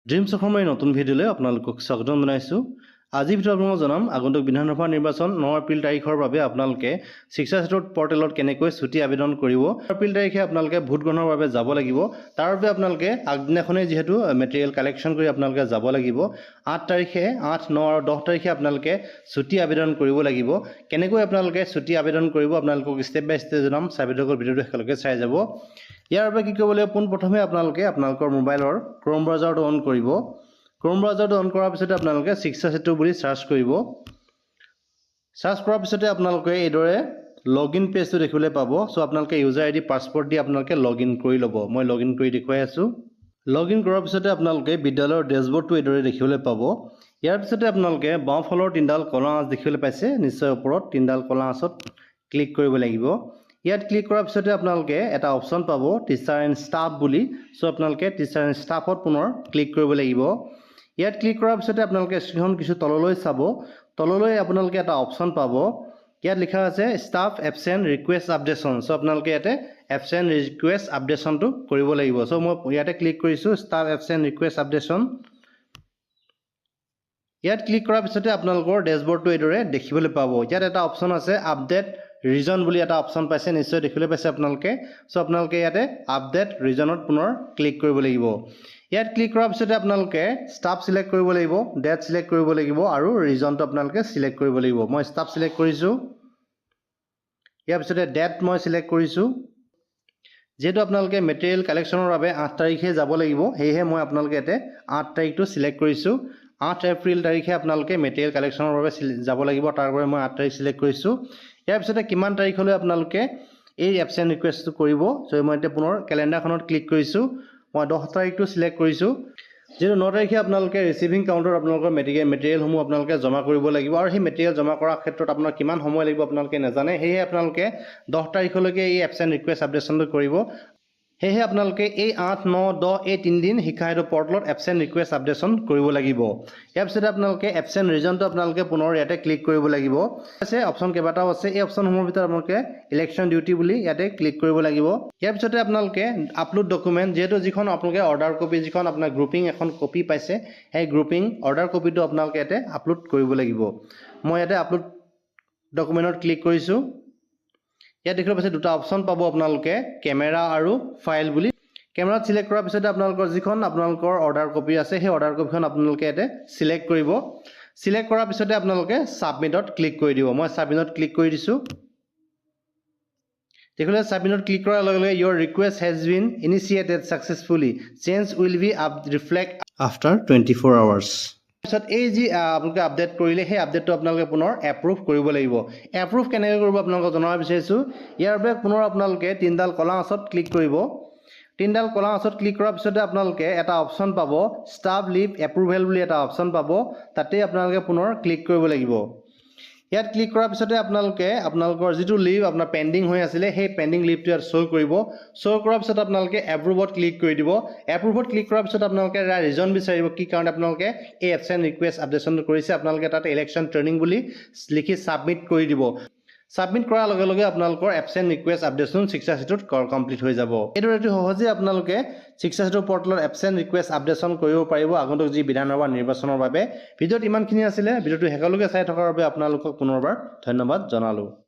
Dreams অসমৰ এই নতুন ভিডিঅ'লৈ আপোনালোকক স্বাগতম জনাইছোঁ। আজিৰ ভিডিঅ'ত আপোনালোকক জনাম আগন্তুক বিধানসভা নিৰ্বাচন 9 এপ্ৰিল তাৰিখৰ বাবে আপোনালোকে শিক্ষা ক্ষেত্ৰত পৰ্টেলত কেনেকৈ ছুটি আবেদন কৰিব। 9 এপ্ৰিল তাৰিখে আপোনালোকে ভোট গ্ৰহণৰ বাবে যাব লাগিব। তাৰ বাবে আপোনালোকে আগদিনাখনেই যিহেতু মেটেৰিয়েল কালেকশ্যন কৰি আপোনালোকে যাব লাগিব। 8 তাৰিখে 8, 9 আৰু 10 তাৰিখে আপোনালোকে ছুটি আবেদন কৰিব লাগিব। কেনেকৈ আপোনালোকে ছুটি আবেদন কৰিব আপোনালোকক ষ্টেপ বাই ষ্টেপ জনাম। ভিডিঅ'টো একেলগে চাই যাব। ইয়াৰ বাবে কি কৰিব লাগিব, পোনপ্ৰথমে আপোনালোকে আপোনালোকৰ মোবাইলৰ ক্ৰ'ম ব্ৰাউজাৰটো অন কৰিব। ক্ৰ'ম ব্ৰাউজাৰটো অন কৰাৰ পিছতে আপোনালোকে শিক্ষা সেতু বুলি চাৰ্চ কৰিব। চাৰ্চ কৰাৰ পিছতে আপোনালোকে এইদৰে লগইন পেজটো দেখিবলৈ পাব। সো আপোনালোকে ইউজাৰ আইডি পাছৱৰ্ড দি আপোনালোকে লগইন কৰি ল'ব। মই লগইন কৰি দেখুৱাই আছোঁ। লগইন কৰাৰ পিছতে আপোনালোকে বিদ্যালয়ৰ ডেছবৰ্ডটো এইদৰে দেখিবলৈ পাব। ইয়াৰ পিছতে আপোনালোকে বাওঁফালৰ তিনিডাল কলা আঁচ দেখিবলৈ পাইছে, নিশ্চয় ওপৰত তিনিডাল কলা আঁচত ক্লিক কৰিব লাগিব। ইয়াত ক্লিক কৰাৰ পিছতে আপোনালোকে এটা অপশ্যন পাব টিচাৰ এণ্ড ষ্টাফ বুলি। সো আপোনালোকে টিচাৰ এণ্ড ষ্টাফত পুনৰ ক্লিক কৰিব লাগিব। ইয়াত ক্লিক কৰাৰ পিছতে আপোনালোকে স্ক্ৰীনখন কিছু তললৈ চাব। তললৈ আপোনালোকে এটা অপশ্যন পাব। ইয়াত লিখা আছে ষ্টাফ এবচেণ্ট ৰিকুৱেষ্ট আপডেশ্যন। সো আপোনালোকে ইয়াতে এবচেণ্ট ৰিকুৱেষ্ট আপডেশ্যনটো কৰিব লাগিব। সো মই ইয়াতে ক্লিক কৰিছোঁ ষ্টাফ এবচেণ্ট ৰিকুৱেষ্ট আপডেশ্যন। ইয়াত ক্লিক কৰাৰ পিছতে আপোনালোকৰ ডেছবৰ্ডটো এইদৰে দেখিবলৈ পাব। ইয়াত এটা অপশ্যন আছে আপডেট ৰিজন বুলি এটা অপশ্যন পাইছে, নিশ্চয় দেখিবলৈ পাইছে আপোনালোকে। সো আপোনালোকে ইয়াতে আপডেট ৰিজনত পুনৰ ক্লিক কৰিব লাগিব। ইয়াত ক্লিক কৰাৰ পিছতে আপোনালোকে ষ্টাফ চিলেক্ট কৰিব লাগিব, ডেট চিলেক্ট কৰিব লাগিব আৰু ৰিজনটো আপোনালোকে চিলেক্ট কৰিব লাগিব। মই ষ্টাফ চিলেক্ট কৰিছোঁ। ইয়াৰ পিছতে ডেট মই চিলেক্ট কৰিছোঁ। যেহেতু আপোনালোকে মেটেৰিয়েল কালেকশ্যনৰ বাবে 8 তাৰিখে যাব লাগিব, সেয়েহে মই আপোনালোকে ইয়াতে 8 তাৰিখটো চিলেক্ট কৰিছোঁ। 8 এপ্ৰিল তাৰিখে আপোনালোকে মেটেৰিয়েল কালেকশ্যনৰ বাবে যাব লাগিব, তাৰ বাবে মই 8 তাৰিখ চিলেক্ট কৰিছোঁ। ইয়াৰ পিছতে কিমান তাৰিখলৈ আপোনালোকে এই এবচেণ্ট ৰিকুৱেষ্টটো কৰিব। চ' মই এতিয়া পুনৰ কেলেণ্ডাৰখনত ক্লিক কৰিছোঁ। মই 10 তাৰিখটো চিলেক্ট কৰিছোঁ। যিহেতু 9 তাৰিখে আপোনালোকে ৰিচিভিং কাউণ্টাৰত আপোনালোকৰ মেটেৰিয়েলসমূহ আপোনালোকে জমা কৰিব লাগিব আৰু সেই মেটেৰিয়েল জমা কৰাৰ ক্ষেত্ৰত আপোনাৰ কিমান সময় লাগিব আপোনালোকে নাজানে, সেয়েহে আপোনালোকে 10 তাৰিখলৈকে এই এবচেণ্ট ৰিকুৱেষ্ট আপডেশ্যনটো কৰিব। সেয়েহে আপোনালোকে এই 8, 9, 10 এই 3 দিন শিক্ষা সেতু পৰ্টেলত এবচেণ্ট ৰিকুৱেষ্ট আপডেশ্যন কৰিব লাগিব। ইয়াৰ পিছতে আপোনালোকে এবচেণ্ট ৰিজনটো আপোনালোকে পুনৰ ইয়াতে ক্লিক কৰিব লাগিব। আছে অপশ্যন কেইবাটাও আছে, এই অপশ্যনসমূহৰ ভিতৰত আপোনালোকে ইলেকশ্যন ডিউটি বুলি ইয়াতে ক্লিক কৰিব লাগিব। ইয়াৰ পিছতে আপোনালোকে আপলোড ডকুমেণ্ট, যিহেতু যিখন আপোনালোকে অৰ্ডাৰ কপি, যিখন আপোনাৰ গ্ৰুপিং এখন কপি পাইছে, সেই গ্ৰুপিং অৰ্ডাৰ কপিটো আপোনালোকে ইয়াতে আপলোড কৰিব লাগিব। মই ইয়াতে আপলোড ডকুমেণ্টত ক্লিক কৰিছোঁ। ইয়াত দেখিবলৈ পাইছে দুটা অপশ্যন পাব আপোনালোকে, কেমেৰা আৰু ফাইল বুলি। কেমেৰাত চিলেক্ট কৰাৰ পিছতে আপোনালোকৰ যিখন আপোনালোকৰ অৰ্ডাৰ কপি আছে, সেই অৰ্ডাৰ কপিখন আপোনালোকে ইয়াতে চিলেক্ট কৰিব। চিলেক্ট কৰাৰ পিছতে আপোনালোকে ছাবমিটত ক্লিক কৰি দিব। মই ছাবমিটত ক্লিক কৰি দিছোঁ। দেখিলে ছাবমিটত ক্লিক কৰাৰ লগে লগে ইয়ৰ request has been initiated successfully, change will be reflect after 24 hours. তাৰপিছত এই যি আপোনালোকে আপডেট কৰিলে, সেই আপডেটটো আপোনালোকে পুনৰ এপ্ৰুভ কৰিব লাগিব। এপ্ৰুভ কেনেকৈ কৰিব আপোনালোকক জনাব বিচাৰিছোঁ। ইয়াৰ বাবে পুনৰ আপোনালোকে তিনিডাল কলা আঁচত ক্লিক কৰিব। তিনিডাল কলা আঁচত ক্লিক কৰাৰ পিছতে আপোনালোকে এটা অপশ্যন পাব ষ্টাফ লিভ এপ্ৰুভেল বুলি এটা অপশ্যন পাব, তাতেই আপোনালোকে পুনৰ ক্লিক কৰিব লাগিব। ইয়াত ক্লিক কৰাৰ পিছতে আপোনালোকে আপোনালোকৰ যিটো লিভ আপোনাৰ পেণ্ডিং হৈ আছিলে, সেই পেণ্ডিং লিভটো ইয়াত শ্ব' কৰিব। শ্ব' কৰাৰ পিছত আপোনালোকে এপ্ৰুভত ক্লিক কৰি দিব। এপ্ৰুভত ক্লিক কৰাৰ পিছত আপোনালোকে ৰিজন বিচাৰিব, কি কাৰণে আপোনালোকে এই এবচেণ্ট ৰিকুৱেষ্ট আপডেশ্যনটো কৰিছে। আপোনালোকে তাত ইলেকশ্যন ট্ৰেইনিং বুলি লিখি ছাবমিট কৰি দিব। ছাবমিট কৰাৰ লগে লগে আপোনালোকৰ এবচেণ্ট ৰিকুৱেষ্ট আপডেশ্যন শিক্ষা সেতুত কমপ্লিট হৈ যাব। এইদৰে অতি সহজে আপোনালোকে শিক্ষা সেতু পৰ্টেলত এবচেণ্ট ৰিকুৱেষ্ট আপডেশ্যন কৰিব পাৰিব আগন্তুক যি বিধানসভা নিৰ্বাচনৰ বাবে। ভিডিঅ'ত ইমানখিনি আছিলে। ভিডিঅ'টো শেষলৈকে চাই থকাৰ বাবে আপোনালোকক পুনৰবাৰ ধন্যবাদ জনালোঁ।